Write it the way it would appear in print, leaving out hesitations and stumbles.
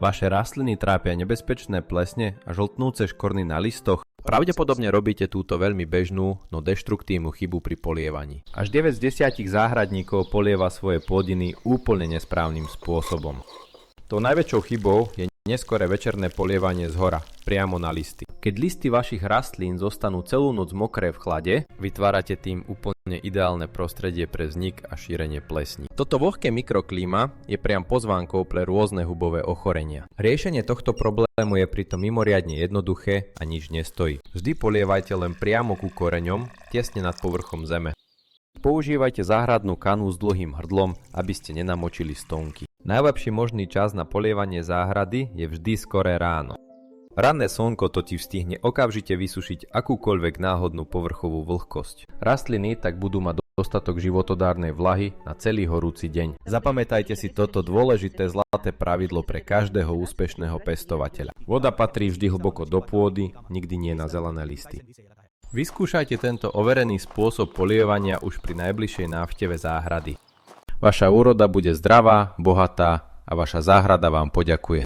Vaše rastliny trápia nebezpečné plesne a žltnúce škorny na listoch? Pravdepodobne robíte túto veľmi bežnú, no deštruktívnu chybu pri polievaní. Až 9 z 10 záhradníkov polieva svoje plodiny úplne nesprávnym spôsobom. Tou najväčšou chybou je neskoré večerné polievanie zhora, priamo na listy. Keď listy vašich rastlín zostanú celú noc mokré v chlade, vytvárate tým úplne ideálne prostredie pre vznik a šírenie plesní. Toto vlhké mikroklíma je priam pozvánkou pre rôzne hubové ochorenia. Riešenie tohto problému je pritom mimoriadne jednoduché a nič nestojí. Vždy polievajte len priamo ku koreňom, tesne nad povrchom zeme. Používajte záhradnú kanu s dlhým hrdlom, aby ste nenamočili stonky. Najlepší možný čas na polievanie záhrady je vždy skoré ráno. Ranné slnko totiž stihne okamžite vysušiť akúkoľvek náhodnú povrchovú vlhkosť. Rastliny tak budú mať dostatok životodárnej vlahy na celý horúci deň. Zapamätajte si toto dôležité zlaté pravidlo pre každého úspešného pestovateľa. Voda patrí vždy hlboko do pôdy, nikdy nie na zelené listy. Vyskúšajte tento overený spôsob polievania už pri najbližšej návšteve záhrady. Vaša úroda bude zdravá, bohatá a vaša záhrada vám poďakuje.